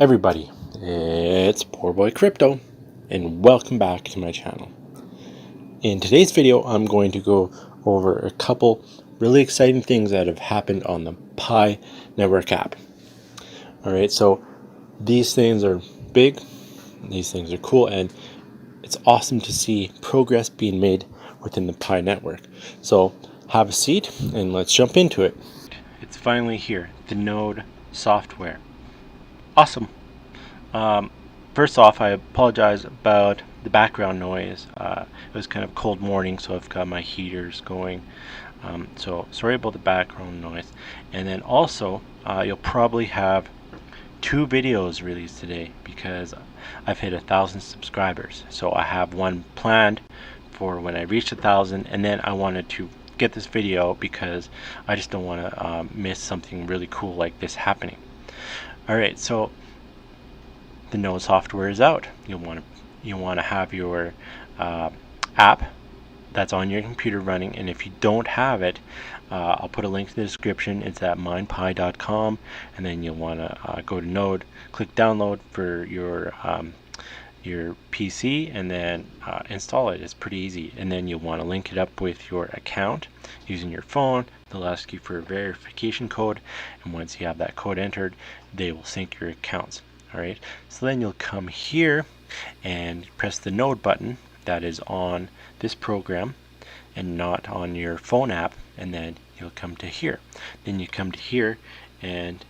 Everybody, it's Poor Boy Crypto, and welcome back to my channel. In today's video, I'm going to go over a couple really exciting things that have happened on the Pi Network app. Alright, so these things are big, these things are cool, and it's awesome to see progress being made within the Pi network. So have a seat and let's jump into it. It's finally here, the Node software. Awesome. First off, I apologize about the background noise. It was kind of cold morning, so I've got my heaters going. So sorry about the background noise. And then also, you'll probably have 2 videos released today because I've hit 1,000 subscribers. So I have one planned for when I reach 1,000, and then I wanted to get this video because I just don't want to miss something really cool like this happening. Alright, so the Node software is out. You'll want to have your app that's on your computer running, and if you don't have it, I'll put a link in the description. It's at mindpi.com, and then you'll want to go to Node, click download for your PC, and then install it. It's pretty easy, and then you'll want to link it up with your account using your phone. They'll ask you for a verification code, and once you have that code entered, they will sync your accounts. Alright, so then you'll come here and press the Node button that is on this program and not on your phone app, and then you'll come to here. Then you come to here and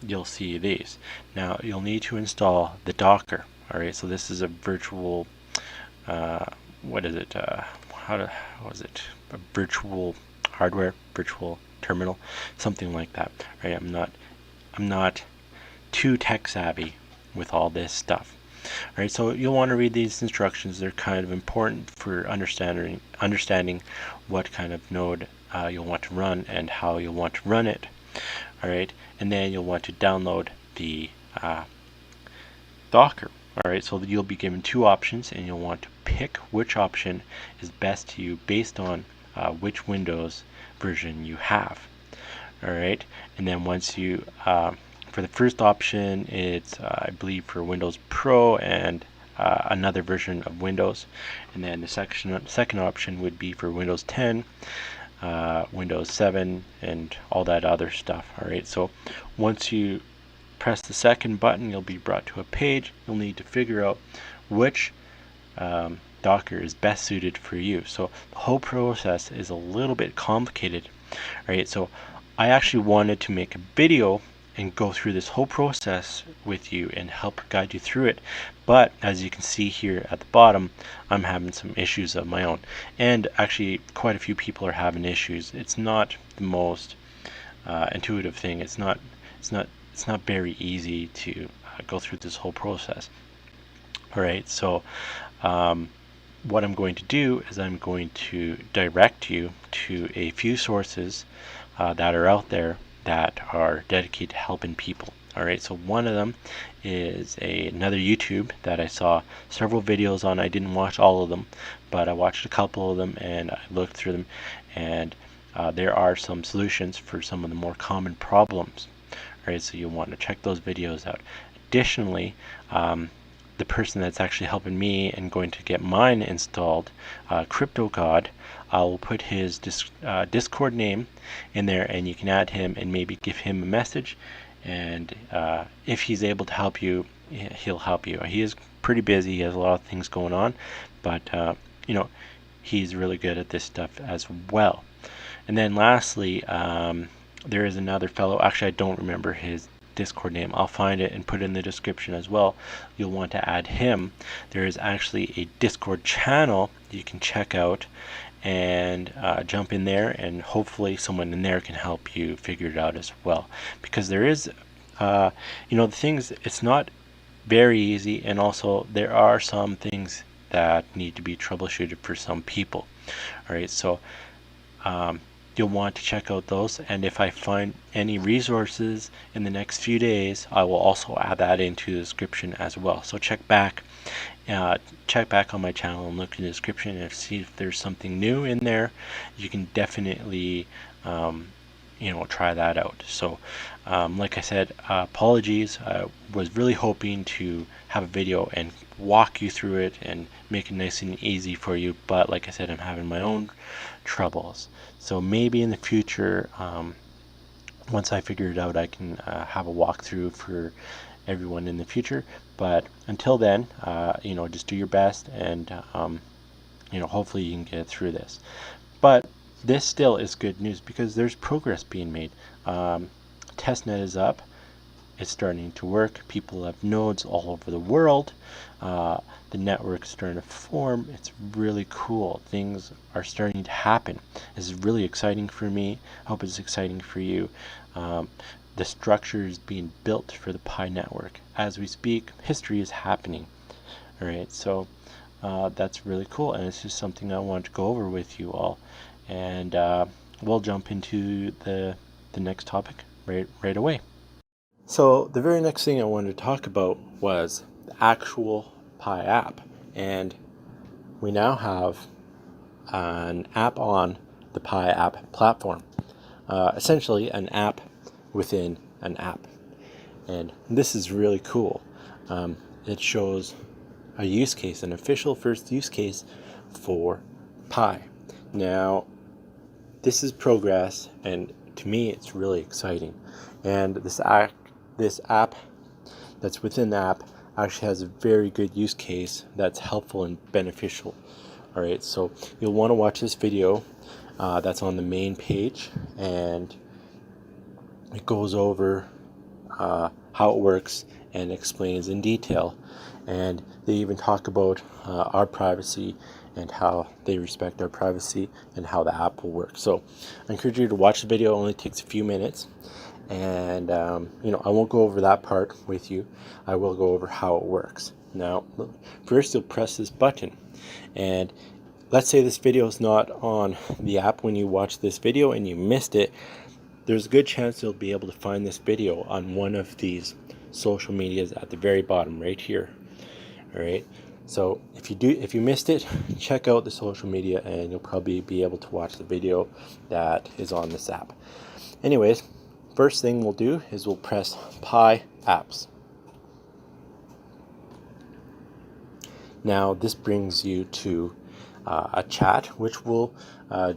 you'll see these. Now you'll need to install the Docker. Alright, so this is a virtual what is it? What was it? A virtual hardware, virtual terminal, something like that. Right? I'm not too tech savvy with all this stuff. Alright, so you'll want to read these instructions. They're kind of important for understanding what kind of node you'll want to run and how you'll want to run it. Alright, and then you'll want to download the Docker. Alright, so you'll be given 2 options, and you'll want to pick which option is best to you based on which Windows version you have. Alright, and then once you for the first option, it's I believe for Windows Pro and another version of Windows, and then the second option would be for Windows 10, Windows 7, and all that other stuff. Alright, so once you press the second button, you'll be brought to a page. You'll need to figure out which Docker is best suited for you. So the whole process is a little bit complicated. Alright, so I actually wanted to make a video and go through this whole process with you and help guide you through it, but as you can see here at the bottom, I'm having some issues of my own, and actually quite a few people are having issues. It's not the most intuitive thing. It's not very easy to go through this whole process. Alright, so what I'm going to do is I'm going to direct you to a few sources that are out there that are dedicated to helping people. Alright, so one of them is another YouTube that I saw several videos on. I didn't watch all of them, but I watched a couple of them and I looked through them, and there are some solutions for some of the more common problems. Alright, so you'll want to check those videos out. Additionally, the person that's actually helping me and going to get mine installed, Crypto God, I'll put his Discord name in there, and you can add him and maybe give him a message, and if he's able to help you, he'll help you. He is pretty busy. He has a lot of things going on, but you know, he's really good at this stuff as well. And then lastly, there is another fellow. Actually, I don't remember his Discord name. I'll find it and put it in the description as well. You'll want to add him. There is actually a Discord channel you can check out and jump in there, and hopefully someone in there can help you figure it out as well, because there is the things, it's not very easy, and also there are some things that need to be troubleshooted for some people. Alright, so you'll want to check out those, and if I find any resources in the next few days, I will also add that into the description as well. So check back on my channel and look in the description and see if there's something new in there. You can definitely try that out. So like I said, apologies. I was really hoping to have a video and walk you through it and make it nice and easy for you, but like I said, I'm having my own troubles. So maybe in the future, once I figure it out, I can have a walkthrough for everyone in the future. But until then, just do your best, and hopefully you can get through this. But this still is good news because there's progress being made. Testnet is up. It's starting to work. People have nodes all over the world. The network's starting to form. It's really cool. Things are starting to happen. This is really exciting for me. I hope it's exciting for you. The structure is being built for the Pi network. As we speak, history is happening. All right, so that's really cool, and it's just something I want to go over with you all. And we'll jump into the next topic right away. So the very next thing I wanted to talk about was the actual Pi app, and we now have an app on the Pi app platform, essentially an app within an app, and this is really cool. It shows a use case, an official first use case for Pi. Now, this is progress, and to me, it's really exciting. And this app that's within the app actually has a very good use case that's helpful and beneficial. All right, so you'll want to watch this video that's on the main page, and it goes over how it works and explains in detail. And they even talk about our privacy and how they respect our privacy and how the app will work. So I encourage you to watch the video. It only takes a few minutes. And, I won't go over that part with you. I will go over how it works. Now, first you'll press this button. And let's say this video is not on the app when you watch this video and you missed it. There's a good chance you'll be able to find this video on one of these social medias at the very bottom right here. All right. So if you missed it, check out the social media and you'll probably be able to watch the video that is on this app. Anyways, first thing we'll do is we'll press Pi Apps. Now this brings you to a chat, which will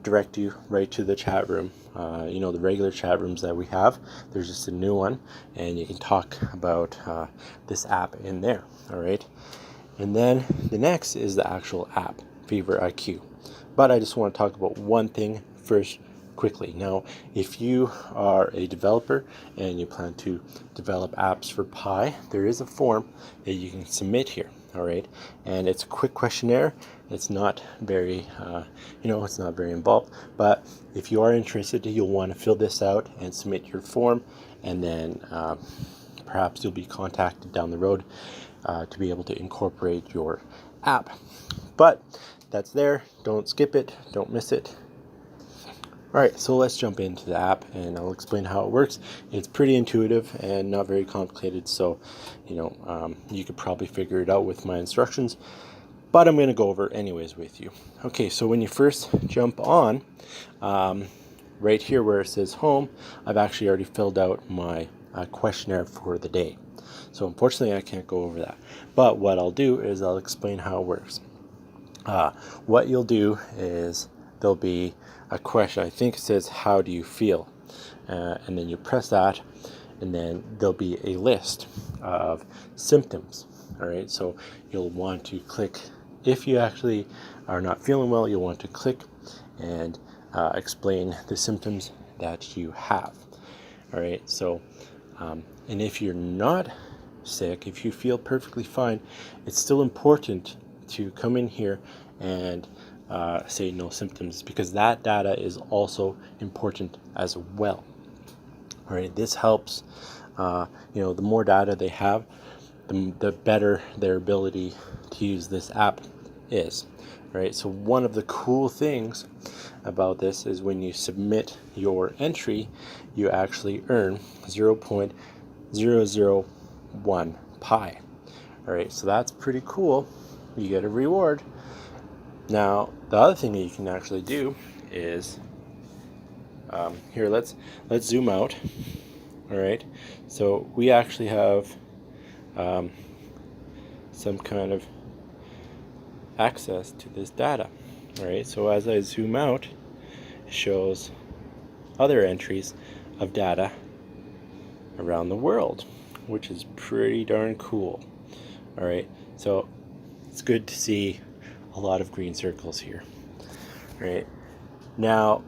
direct you right to the chat room. The regular chat rooms that we have, there's just a new one, and you can talk about this app in there. All right. And then the next is the actual app, FeverIQ. But I just want to talk about one thing first quickly. Now, if you are a developer and you plan to develop apps for Pi, there is a form that you can submit here. All right, and it's a quick questionnaire. It's not very, it's not very involved. But if you are interested, you'll want to fill this out and submit your form, and then perhaps you'll be contacted down the road to be able to incorporate your app. But that's there. Don't skip it. Don't miss it. All right, so let's jump into the app and I'll explain how it works. It's pretty intuitive and not very complicated, so you could probably figure it out with my instructions, but I'm going to go over anyways with you. Okay, so when you first jump on, right here where it says home, I've actually already filled out my questionnaire for the day. So unfortunately I can't go over that, but what I'll do is I'll explain how it works. What you'll do is there'll be a question. I think it says, how do you feel? And then you press that, and then there'll be a list of symptoms. All right, so you'll want to click, if you actually are not feeling well, you'll want to click and explain the symptoms that you have. All right, so and if you're not sick, if you feel perfectly fine, it's still important to come in here and say no symptoms, because that data is also important as well. All right, this helps. The more data they have, the better their ability to use this app is. All right, so one of the cool things about this is when you submit your entry, you actually earn 0.001 Pi. All right, so that's pretty cool. You get a reward. Now, the other thing that you can actually do is Here, let's zoom out. All right, so we actually have some kind of access to this data. All right, so as I zoom out, it shows other entries of data around the world, which is pretty darn cool. All right, so it's good to see a lot of green circles here. All right, now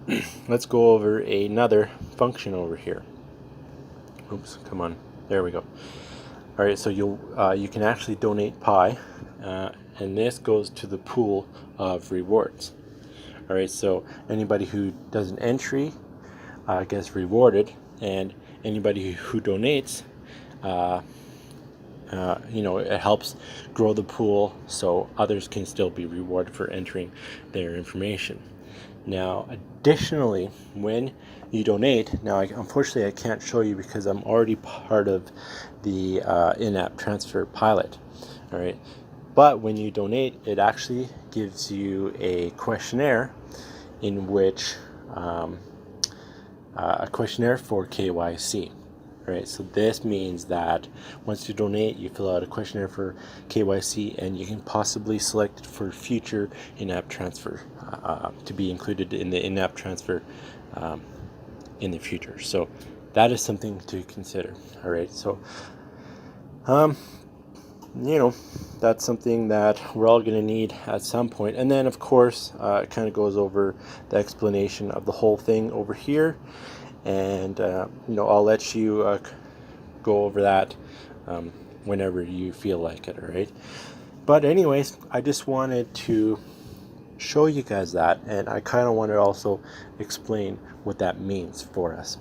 let's go over another function over here. Oops, come on, there we go. All right, so you can actually donate Pi, and this goes to the pool of rewards. All right, so anybody who does an entry gets rewarded, and anybody who donates, it helps grow the pool so others can still be rewarded for entering their information. Now, additionally, when you donate, now unfortunately I can't show you because I'm already part of the in-app transfer pilot. All right, but when you donate, it actually gives you a questionnaire in which a questionnaire for KYC. Right, so this means that once you donate, you fill out a questionnaire for KYC, and you can possibly select for future in-app transfer to be included in the in-app transfer in the future. So that is something to consider. All right, so that's something that we're all going to need at some point. And then, of course, it kind of goes over the explanation of the whole thing over here. And I'll let you go over that whenever you feel like it. All right, but anyways, I just wanted to show you guys that, and I kind of want to also explain what that means for us.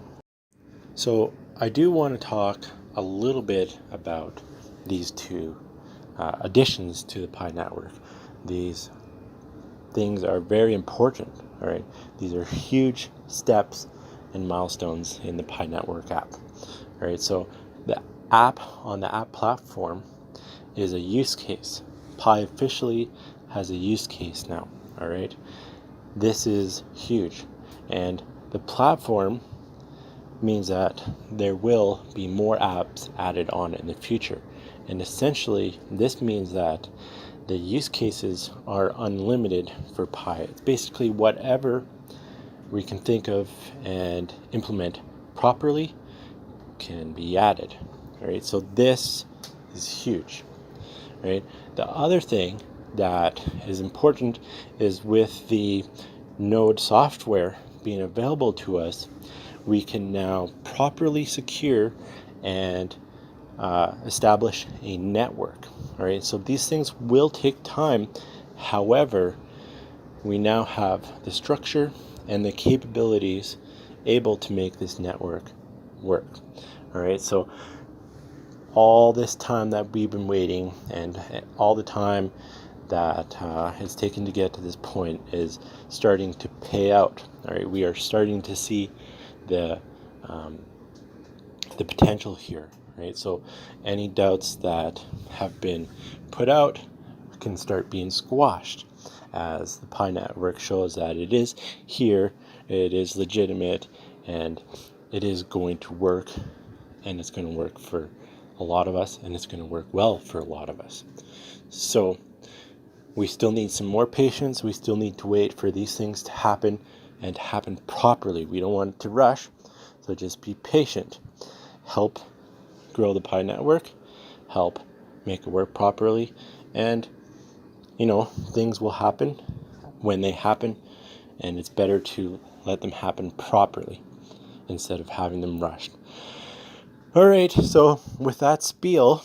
So I do want to talk a little bit about these two additions to the Pi network. These things are very important. All right, these are huge steps and milestones in the Pi network app. All right, so the app on the app platform is a use case. Pi officially has a use case now. All right, this is huge, and the platform means that there will be more apps added on in the future. And essentially, this means that the use cases are unlimited for Pi. It's basically whatever we can think of and implement properly can be added. All right, so this is huge. Right, the other thing that is important is with the Node software being available to us, we can now properly secure and establish a network. All right, so these things will take time. However, we now have the structure and the capabilities able to make this network work. All right, so all this time that we've been waiting and all the time that it's taken to get to this point is starting to pay out. All right, we are starting to see the potential here. Right, so any doubts that have been put out can start being squashed, as the Pi network shows that it is here, it is legitimate, and it is going to work, and it's going to work for a lot of us, and it's going to work well for a lot of us. So we still need some more patience. We still need to wait for these things to happen and to happen properly. We don't want it to rush, so just be patient. Help grow the Pi network, help make it work properly, and things will happen when they happen, and it's better to let them happen properly instead of having them rushed. All right, so with that spiel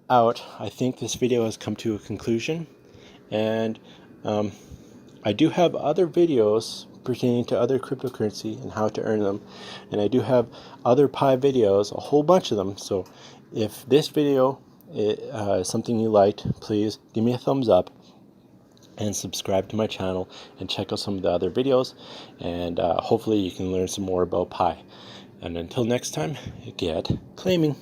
out, I think this video has come to a conclusion, and I do have other videos pertaining to other cryptocurrency and how to earn them, and I do have other Pi videos, a whole bunch of them. So if this video is something you liked, please give me a thumbs up and subscribe to my channel and check out some of the other videos, and hopefully you can learn some more about Pi. And until next time, get claiming.